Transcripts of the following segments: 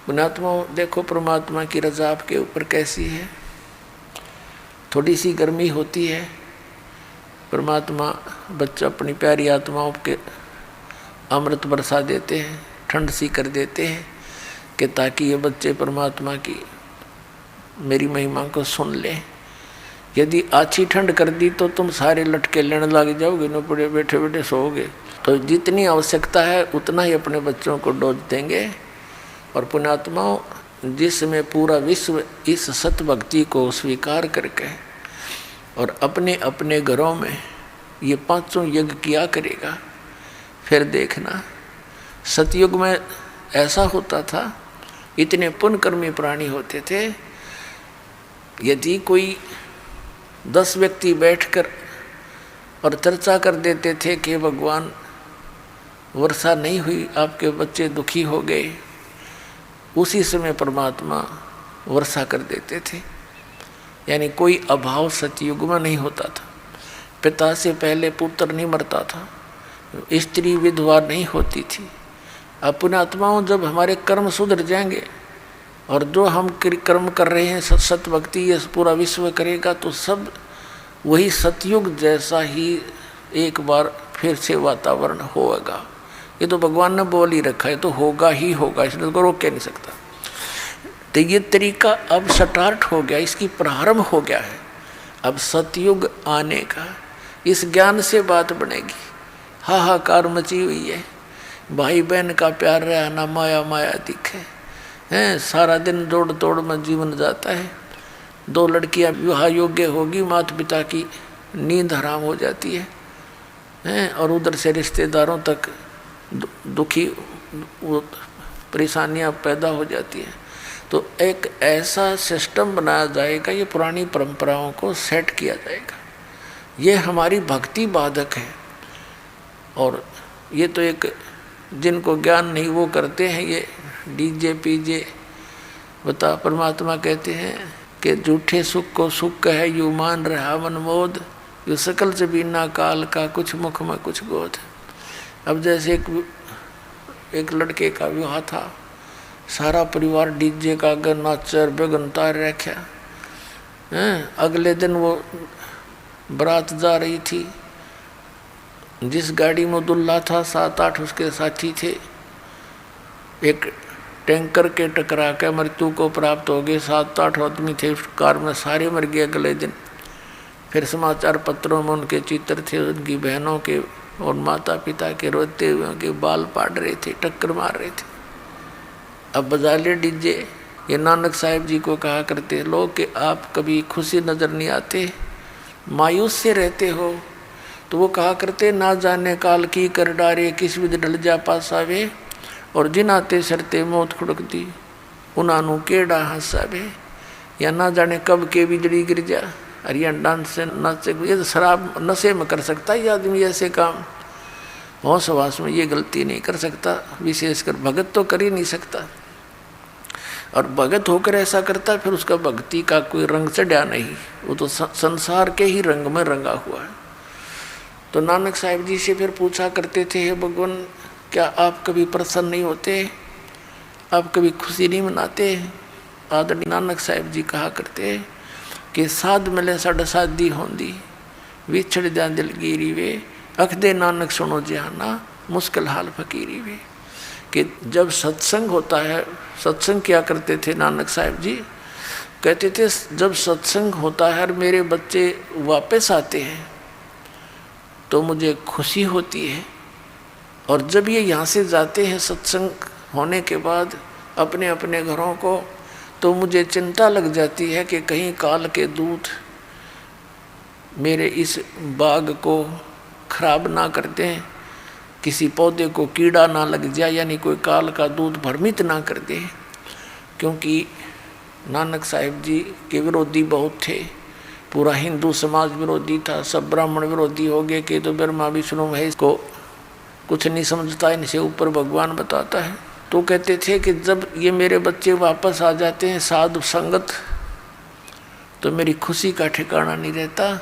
पुण्यात्मा देखो परमात्मा की रजा आपके ऊपर कैसी है। थोड़ी सी गर्मी होती है, परमात्मा बच्चा अपनी प्यारी आत्माओं के अमृत बरसा देते हैं, ठंड सी कर देते हैं कि ताकि ये बच्चे परमात्मा की मेरी महिमा को सुन लें। यदि अच्छी ठंड कर दी तो तुम सारे लटके लेने लग जाओगे, न पड़े बैठे बैठे सोओगे। तो जितनी आवश्यकता है उतना ही अपने बच्चों को डोज देंगे। और पुण्यात्माओं, जिसमें पूरा विश्व इस सत्य भक्ति को स्वीकार करके और अपने अपने घरों में ये पांचों यज्ञ किया करेगा, फिर देखना सतयुग में ऐसा होता था, इतने पुण्यकर्मी प्राणी होते थे। यदि कोई 10 व्यक्ति बैठकर और चर्चा कर देते थे कि भगवान वर्षा नहीं हुई, आपके बच्चे दुखी हो गए, उसी समय परमात्मा वर्षा कर देते थे। यानी कोई अभाव सतयुग में नहीं होता था। पिता से पहले पुत्र नहीं मरता था, स्त्री विधवा नहीं होती थी। अब पुण्यात्माओं, जब हमारे कर्म सुधर जाएंगे और जो हम कर्म कर रहे हैं सत भक्ति ये पूरा विश्व करेगा, तो सब वही सतयुग जैसा ही एक बार फिर से वातावरण होगा। ये तो भगवान ने बोल ही रखा है, तो होगा ही होगा, इसलिए तो रोक के नहीं सकता। तो ये तरीका अब स्टार्ट हो गया, इसकी प्रारंभ हो गया है अब सतयुग आने का। इस ज्ञान से बात बनेगी। हाहाकार मची हुई है, भाई बहन का प्यार रहा ना माया माया दिखे हैं। सारा दिन दौड़ दौड़ में जीवन जाता है। 2 लड़कियां विवाह योग्य होगी, माता पिता की नींद हराम हो जाती है और उधर से रिश्तेदारों तक दुखी परेशानियां पैदा हो जाती हैं। तो एक ऐसा सिस्टम बनाया जाएगा, ये पुरानी परंपराओं को सेट किया जाएगा। ये हमारी भक्ति बाधक है। और ये तो एक जिनको ज्ञान नहीं वो करते हैं ये डीजे पीजे। बता, परमात्मा कहते हैं कि झूठे सुख को सुख है, यू मान रहा मनमोद, यू सकल से बिना काल का, कुछ मुख में कुछ गोद। अब जैसे एक लड़के का विवाह था, सारा परिवार डीजे का अगर नाचर बेगन तार रखा। अगले दिन वो बारात जा रही थी, जिस गाड़ी में दुल्हा था 7-8 उसके साथी थे। एक टैंकर के टकरा के मृत्यु को प्राप्त हो गए। 7-8 आदमी थे उस कार में, सारे मर गए अगले दिन। फिर समाचार पत्रों में उनके चित्र थे, उनकी बहनों के और माता पिता के रोते हुए उनके बाल पाड़ रहे थे, टक्कर मार रहे थे। अब बजा ले डीजे। ये नानक साहिब जी को कहा करते लोग कि आप कभी खुशी नज़र नहीं आते, मायूस से रहते हो। तो वो कहा करते, ना जाने काल की कर डारे, किस विध ढल जा पासावे, और जिन आते सरते मौत खुड़कती उन्होंने केड़ा हंसावे। या ना जाने कब के बिजली गिर जा, अरिया डांस से नाचे। ये तो शराब नशे में कर सकता है ये आदमी ऐसे काम, होश हवास में ये गलती नहीं कर सकता। विशेषकर भगत तो कर ही नहीं सकता। और भगत होकर ऐसा करता फिर उसका भक्ति का कोई रंग चढ़ा नहीं, वो तो संसार के ही रंग में रंगा हुआ है। तो नानक साहिब जी से फिर पूछा करते थे, हे भगवान, क्या आप कभी प्रसन्न नहीं होते, आप कभी खुशी नहीं मनाते? आदरणीय नानक साहिब जी कहा करते कि साध मिले साढ़े शादी होंदी, विछड़ जा दिलगिरी वे, अख दे नानक सुनो जहाना, मुश्किल हाल फकीरी वे। कि जब सत्संग होता है, सत्संग क्या करते थे नानक साहिब जी, कहते थे जब सत्संग होता है और मेरे बच्चे वापस आते हैं तो मुझे खुशी होती है। और जब ये यहाँ से जाते हैं सत्संग होने के बाद अपने अपने घरों को, तो मुझे चिंता लग जाती है कि कहीं काल के दूत मेरे इस बाग को खराब ना करते हैं, किसी पौधे को कीड़ा ना लग जाए, यानी कोई काल का दूत भ्रमित ना कर दे। क्योंकि नानक साहिब जी के विरोधी बहुत थे, पूरा हिंदू समाज विरोधी था, सब ब्राह्मण विरोधी हो गए कि तो ब्रह्मा विष्णु महेश को कुछ नहीं समझता, इनसे ऊपर भगवान बताता है। तो कहते थे कि जब ये मेरे बच्चे वापस आ जाते हैं साधु संगत, तो मेरी खुशी का ठिकाना नहीं रहता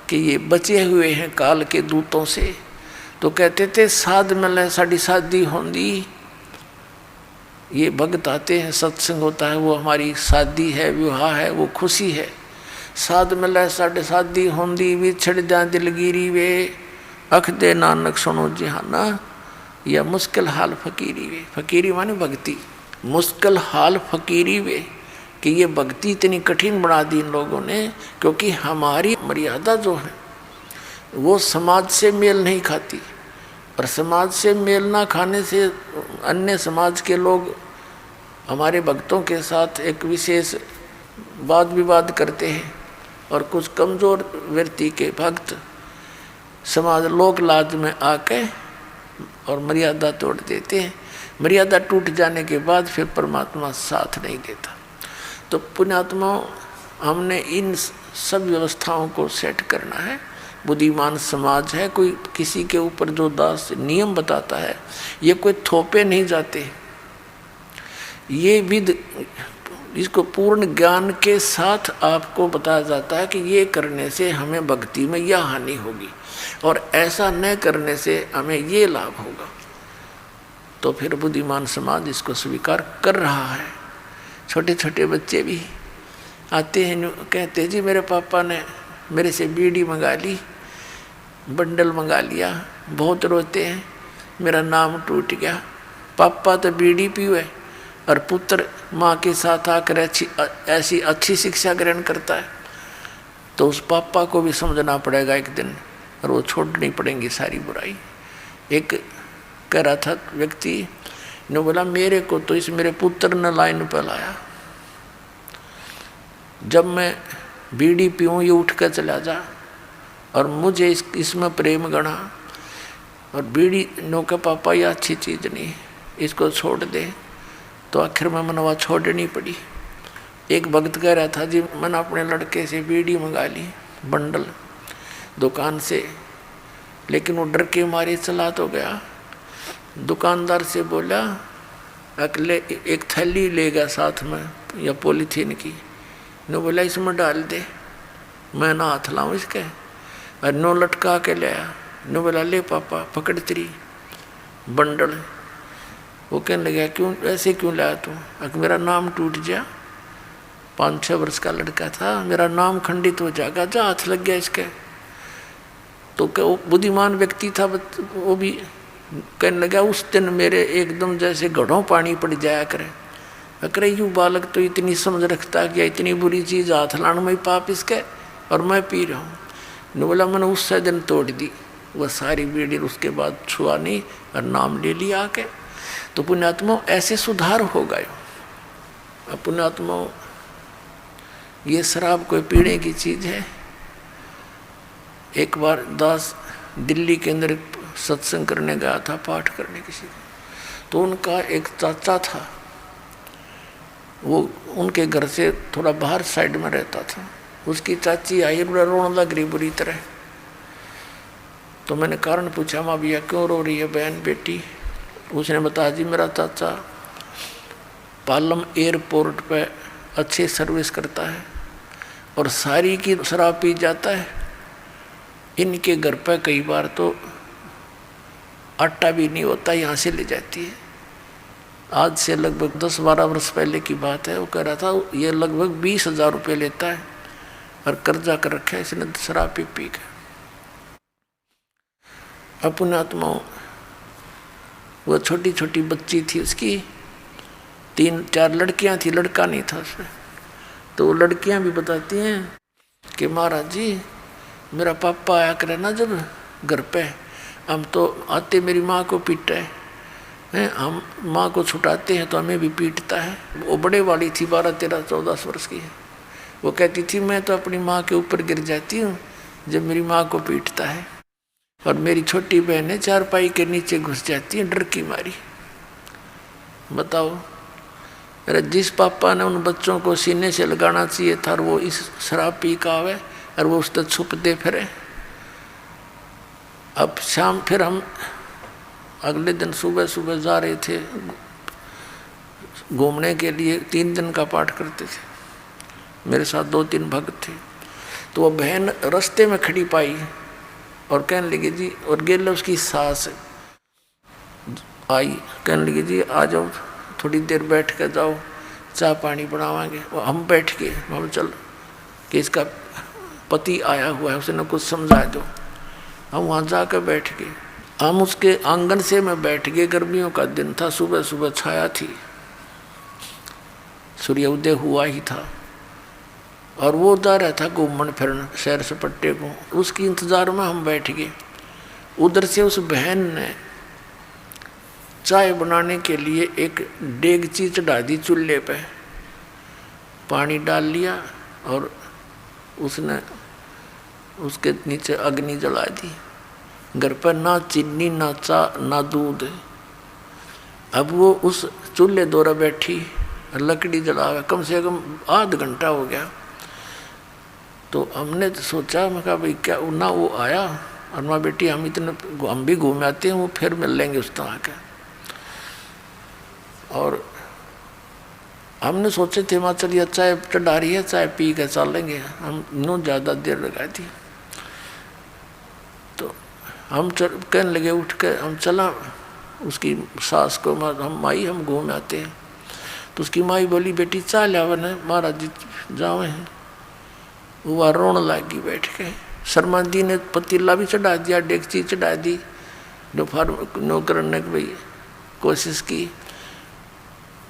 कि ये बचे हुए हैं काल के दूतों से। तो कहते थे साध मिले साड़ी शादी होंदी, ये भक्त आते हैं, सत्संग होता है, वो हमारी शादी है, विवाह है, वो खुशी है। साध मिला साढ़े शादी होंदी विछड़ जा दिलगिरी वे, अख दे नानक सुनो जिहाना, या मुश्किल हाल फकीरी वे। फकीरी माने भक्ति, मुश्किल हाल फकीरी वे, कि ये भक्ति इतनी कठिन बना दी इन लोगों ने, क्योंकि हमारी मर्यादा जो है वो समाज से मेल नहीं खाती। और समाज से मेल ना खाने से अन्य समाज के लोग हमारे भक्तों के साथ एक विशेष वाद विवाद करते हैं, और कुछ कमज़ोर व्यक्ति के भक्त समाज लोक लाज में आके और मर्यादा तोड़ देते हैं। मर्यादा टूट जाने के बाद फिर परमात्मा साथ नहीं देता। तो पुण्यात्मा, हमने इन सब व्यवस्थाओं को सेट करना है। बुद्धिमान समाज है, कोई किसी के ऊपर जो दास नियम बताता है, ये कोई थोपे नहीं जाते। ये विद इसको पूर्ण ज्ञान के साथ आपको बताया जाता है कि ये करने से हमें भक्ति में यह हानि होगी और ऐसा न करने से हमें ये लाभ होगा। तो फिर बुद्धिमान समाज इसको स्वीकार कर रहा है। छोटे छोटे बच्चे भी आते हैं, कहते जी मेरे पापा ने मेरे से बीड़ी मंगा ली, बंडल मंगा लिया, बहुत रोते हैं, मेरा नाम टूट गया। पापा तो बीड़ी पीवे और पुत्र माँ के साथ आकर ऐसी अच्छी शिक्षा ग्रहण करता है, तो उस पापा को भी समझना पड़ेगा एक दिन, और वो छोड़नी पड़ेंगी सारी बुराई। एक कह रहा था व्यक्ति ने, बोला मेरे को तो इस मेरे पुत्र ने लाइन पर लाया, जब मैं बीड़ी पीऊँ ये उठ कर चला जा, और मुझे इसमें प्रेम गढ़ा, और बीड़ी नो के पापा ये अच्छी चीज़ नहीं, इसको छोड़ दे। तो आखिर में मनवा छोड़नी पड़ी। एक भक्त कह रहा था जी मैंने अपने लड़के से बीड़ी मंगा ली बंडल दुकान से, लेकिन वो डर के मारे चला तो गया। दुकानदार से बोला अगले एक थैली लेगा साथ में या पॉलीथीन की, ने बोला इसमें डाल दे, मैं ना हाथ लाऊं इसके, और नो लटका के ले आया। ने बोला ले पापा पकड़ तेरी बंडल। वो कहने लगा क्यों ऐसे क्यों लाया तू? अगर मेरा नाम टूट जा, 5-6 वर्ष का लड़का था, मेरा नाम खंडित हो जाएगा, जा हाथ लग गया इसके। तो क्या वो बुद्धिमान व्यक्ति था, वो भी कहने लगा उस दिन मेरे एकदम जैसे घड़ों पानी पड़ जाया करे। अगर यूँ बालक तो इतनी समझ रखता कि इतनी बुरी चीज़ हाथ लाने में पाप इसके, और मैं पी रहा हूँ। ने बोला मैंने उस दिन तोड़ दी वह सारी बीड़ी, उसके बाद छुआ नहीं और नाम ले लिया आके। तो पुण्यात्मा ऐसे सुधार हो गए। पुण्यात्मा ये शराब कोई पीने की चीज़ है। एक बार दास दिल्ली के अंदर सत्संग करने गया था, पाठ करने किसी को, तो उनका एक चाचा था, वो उनके घर से थोड़ा बाहर साइड में रहता था। उसकी चाची आई, रोने लग रही बुरी तरह। तो मैंने कारण पूछा माँ भैया क्यों रो रही है बहन बेटी? उसने बताया जी मेरा चाचा पालम एयरपोर्ट पे अच्छे सर्विस करता है और सारी की शराब पी जाता है। इनके घर पे कई बार तो आटा भी नहीं होता, यहाँ से ले जाती है। आज से लगभग 10-12 वर्ष पहले की बात है। वो कह रहा था ये लगभग 20,000 रुपये लेता है और कर्जा कर रखा है इसने शराब पी के। अपने आत्माओं वो छोटी छोटी बच्ची थी, उसकी 3-4 लड़कियां थी, लड़का नहीं था उसमें। तो वो लड़कियां भी बताती हैं कि महाराज जी मेरा पापा आया करे ना जब घर पे, हम तो आते मेरी माँ को पीटता है, हम माँ को छुटाते हैं तो हमें भी पीटता है। वो बड़े वाली थी, 12-13-14 वर्ष की है। वो कहती थी मैं तो अपनी माँ के ऊपर गिर जाती हूँ जब मेरी माँ को पीटता है, और मेरी छोटी बहनें चारपाई के नीचे घुस जाती हैं डर की मारी। बताओ, अरे जिस पापा ने उन बच्चों को सीने से लगाना चाहिए था वो इस शराब पी का आवे और वो उस तक छुपते फिरे। अब शाम फिर हम अगले दिन सुबह सुबह जा रहे थे घूमने के लिए, 3 दिन का पाठ करते थे। मेरे साथ 2-3 भक्त थे। तो वो बहन रास्ते में खड़ी पाई और कहने लगी जी, और गेल उसकी सास आई, कहने लगी जी आ जाओ थोड़ी देर बैठ कर जाओ, चाय पानी बनावांगे। हम बैठ के हम चल कि इसका पति आया हुआ है, उसने कुछ समझा दो। हम वहाँ जाकर बैठ गए, हम उसके आंगन से मैं बैठ गए। गर्मियों का दिन था, सुबह सुबह छाया थी, सूर्य उदय हुआ ही था, और वो जा रहा था घूमन फिरन सैर सपट्टे को। उसकी इंतजार में हम बैठ गए। उधर से उस बहन ने चाय बनाने के लिए एक डेगची चढ़ा दी चूल्हे पे, पानी डाल लिया और उसने उसके नीचे अग्नि जला दी। घर पर ना चीनी ना चा ना दूध। अब वो उस चूल्हे द्वारा बैठी लकड़ी जला, कम से कम आध घंटा हो गया। तो हमने सोचा, मैं कहा भाई क्या ना वो आया, और माँ बेटी हम भी घूम आते हैं, वो फिर मिल लेंगे उस तरह के। और हमने सोचे थे माँ चलिए चाय चढ़ा रही है, चाय पी के चलेंगे। हम नो ज़्यादा देर लगा दी। तो हम कहने लगे, उठ के हम चला उसकी सास को, हम माई हम घूम आते हैं। तो उसकी माई बोली बेटी चाय लावन है, महाराज जी जावे हैं। वो रोने लगी बैठ के। शर्मा जी ने पतीला भी चढ़ा दिया, डेगची चढ़ा दी। नौकर ने भाई कोशिश की,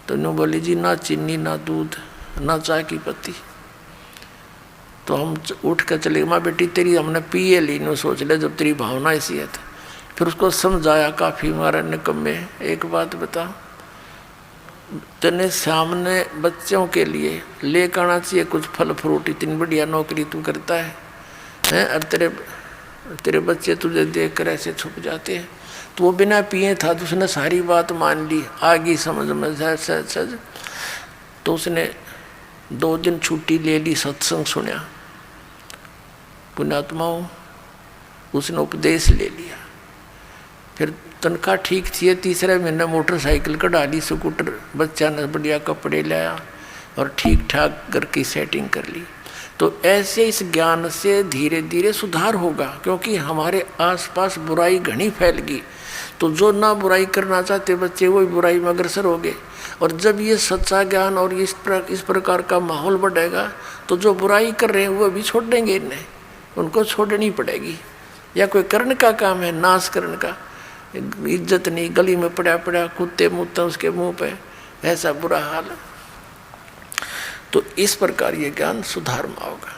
तो नो बोली जी ना चीनी ना दूध ना चाय की पत्ती। तो हम उठ कर चले, माँ बेटी तेरी हमने पिए ली, नो सोच ले जब तेरी भावना ऐसी है। फिर उसको समझाया काफ़ी, मारा निकम्मे एक बात बता, तेने सामने बच्चों के लिए लेकर आना चाहिए कुछ फल फ्रूट, इतनी बढ़िया नौकरी तू करता है हैं, और तेरे बच्चे तुझे देख कर ऐसे छुप जाते हैं। तो वो बिना पिए था, तो उसने सारी बात मान ली, आगे समझ में सच। तो उसने 2 दिन छुट्टी ले ली, सत्संग सुना, पुण्यात्माओं उसने उपदेश ले लिया। फिर तनख्वाह ठीक थी, तीसरे महीने मोटरसाइकिल कढ़ा ली, स्कूटर, बच्चा ने बढ़िया कपड़े लाया और ठीक ठाक घर की सेटिंग कर ली। तो ऐसे इस ज्ञान से धीरे धीरे सुधार होगा, क्योंकि हमारे आसपास बुराई घनी फैल गई। तो जो ना बुराई करना चाहते बच्चे वही बुराई में अग्रसर हो गए। और जब ये सच्चा ज्ञान और इस प्रकार का माहौल बढ़ेगा, तो जो बुराई कर रहे हैं वो भी छोड़ देंगे, इन्हें उनको छोड़नी पड़ेगी। या कोई कर्ण का काम है, नाश करण का, इज्जत नहीं, गली में पड़ा पड़ा कुत्ते मुत्ते उसके मुंह पे, ऐसा बुरा हाल। तो इस प्रकार ये ज्ञान सुधार में होगा।